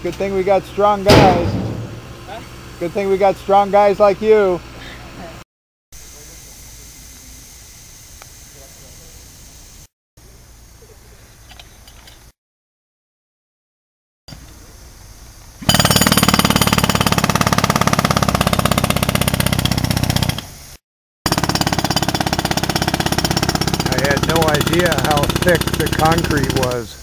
Good thing we got strong guys. Good thing we got strong guys like you. I had no idea how thick the concrete was.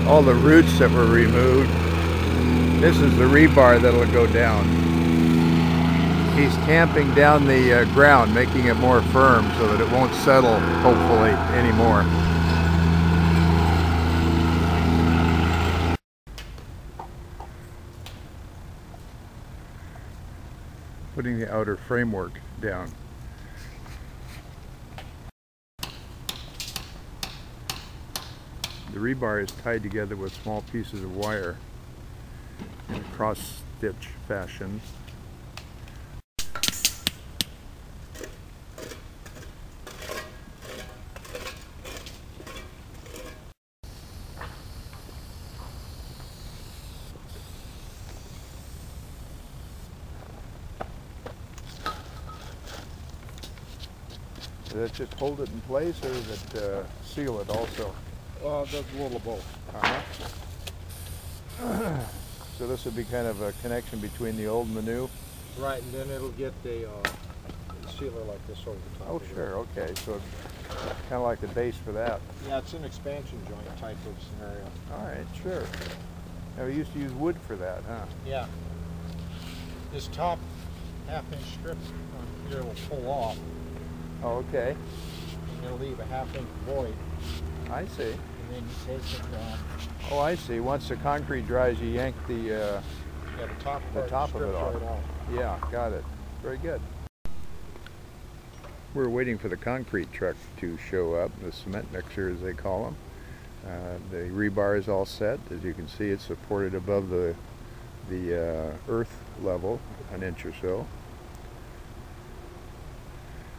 All the roots that were removed. This is the rebar that'll go down. He's tamping down the ground, making it more firm so that it won't settle, hopefully, anymore. Putting the outer framework down. The rebar is tied together with small pieces of wire in a cross-stitch fashion. Does that just hold it in place, or does it seal it also? That's a little of both. So this would be kind of a connection between the old and the new? Right, and then it'll get the sealer like this over the top. Oh, sure, okay. So it's kind of like the base for that. Yeah, it's an expansion joint type of scenario. All right, sure. Now, we used to use wood for that, huh? Yeah. This top half-inch strip on here will pull off. Oh, okay. And it'll leave a half-inch void. I see. And then you take it down. Oh, I see. Once the concrete dries, you yank the top of it off. Right off. Yeah, got it. Very good. We're waiting for the concrete truck to show up, the cement mixer as they call them. The rebar is all set. As you can see, it's supported above the earth level, an inch or so.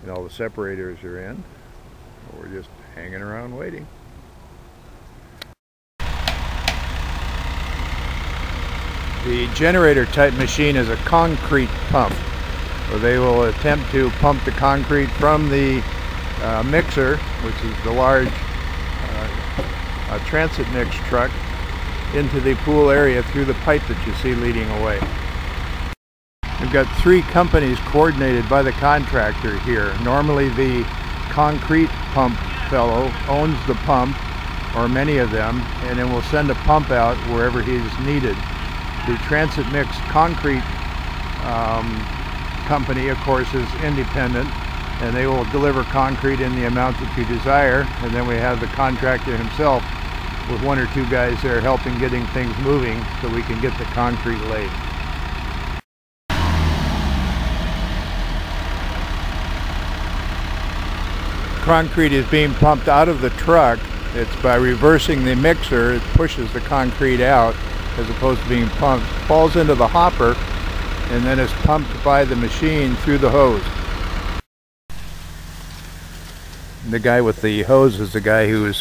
And all the separators are in. We're just hanging around waiting. The generator type machine is a concrete pump, where they will attempt to pump the concrete from the mixer, which is the large transit mix truck, into the pool area through the pipe that you see leading away. We've got 3 companies coordinated by the contractor here. Normally the concrete pump fellow owns the pump, or many of them, and then will send a pump out wherever he's needed. The transit mix concrete company, of course, is independent, and they will deliver concrete in the amount that you desire, and then we have the contractor himself with 1 or 2 guys there helping getting things moving so we can get the concrete laid. Concrete is being pumped out of the truck. It's by reversing the mixer, it pushes the concrete out as opposed to being pumped. Falls into the hopper and then is pumped by the machine through the hose. The guy with the hose is the guy who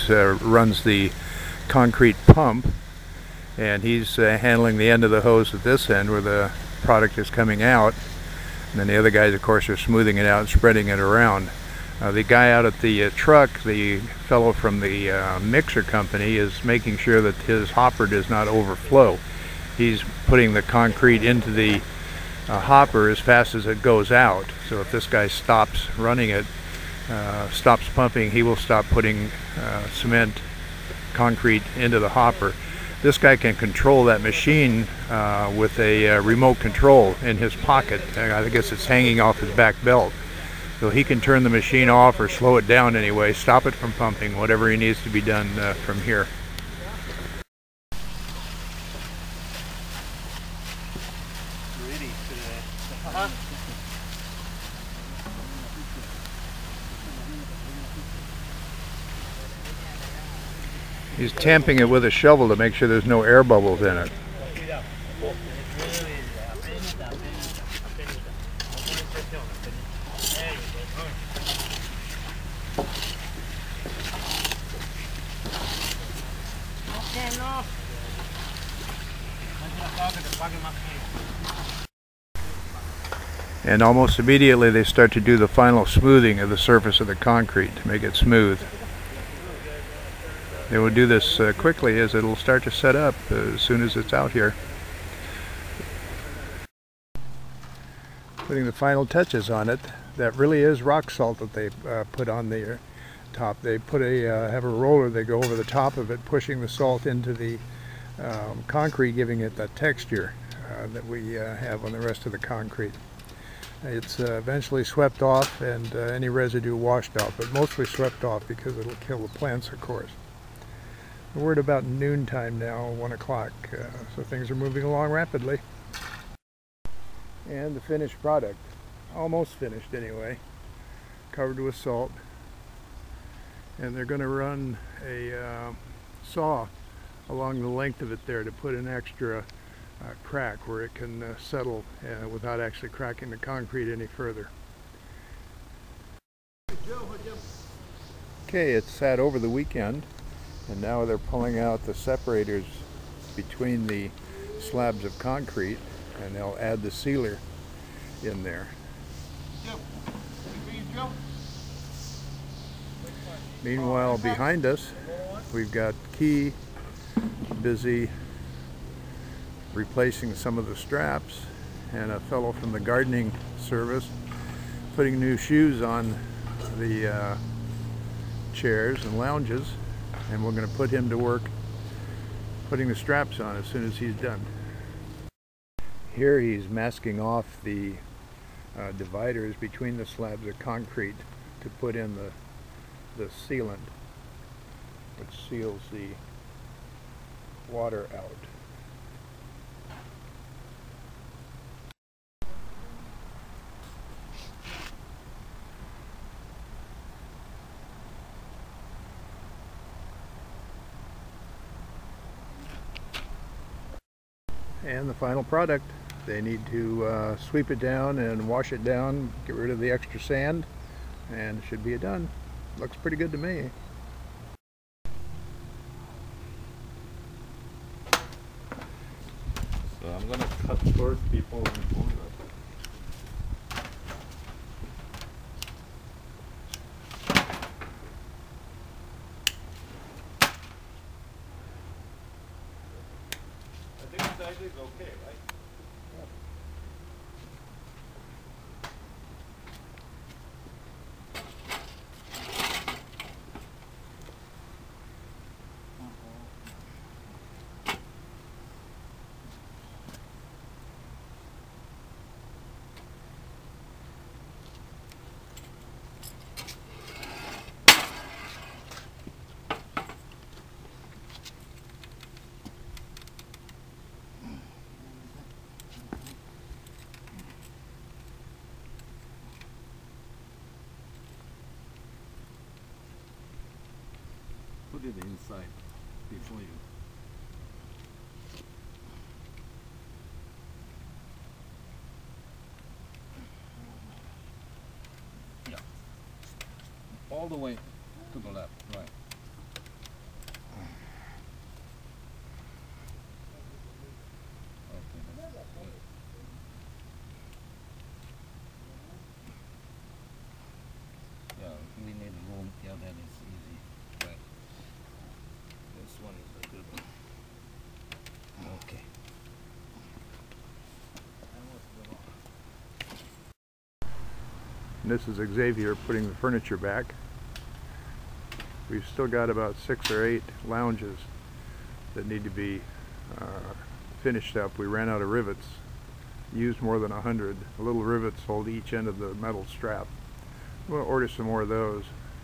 runs the concrete pump, and he's handling the end of the hose at this end where the product is coming out, and then the other guys, of course, are smoothing it out and spreading it around. The guy out at the truck, the fellow from the mixer company, is making sure that his hopper does not overflow. He's putting the concrete into the hopper as fast as it goes out. So if this guy stops running it, stops pumping, he will stop putting cement, concrete into the hopper. This guy can control that machine with a remote control in his pocket. I guess it's hanging off his back belt. So he can turn the machine off or slow it down anyway, stop it from pumping, whatever he needs to be done from here. Ready today. He's tamping it with a shovel to make sure there's no air bubbles in it. And almost immediately they start to do the final smoothing of the surface of the concrete to make it smooth. They will do this quickly as it'll start to set up as soon as it's out here. Putting the final touches on it. That really is rock salt that they put on the top. They put have a roller, they go over the top of it, pushing the salt into the concrete, giving it that texture that we have on the rest of the concrete. It's eventually swept off and any residue washed off, but mostly swept off because it'll kill the plants, of course. We're at about noontime now, 1 o'clock, so things are moving along rapidly. And the finished product, almost finished anyway, covered with salt. And they're going to run a saw along the length of it there to put an extra crack where it can settle without actually cracking the concrete any further. Okay, it's sat over the weekend, and now they're pulling out the separators between the slabs of concrete, and they'll add the sealer in there. Meanwhile, behind us, we've got Key busy replacing some of the straps, and a fellow from the gardening service putting new shoes on the chairs and lounges, and we're going to put him to work putting the straps on as soon as he's done. Here he's masking off the dividers between the slabs of concrete to put in the sealant, which seals the water out. And the final product, they need to sweep it down and wash it down, get rid of the extra sand, and it should be done. Looks pretty good to me. So I'm gonna cut first before we move it. I think the size is okay, right? Put it inside before you. Yeah. All the way to the left, right. Okay, that's good. Yeah, we need room. Yeah, then it's easy. Right. This one is a good one. Okay. And this is Xavier putting the furniture back. We've still got about 6 or 8 lounges that need to be finished up. We ran out of rivets, used more than 100. The little rivets hold each end of the metal strap. We'll order some more of those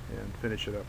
and finish it up.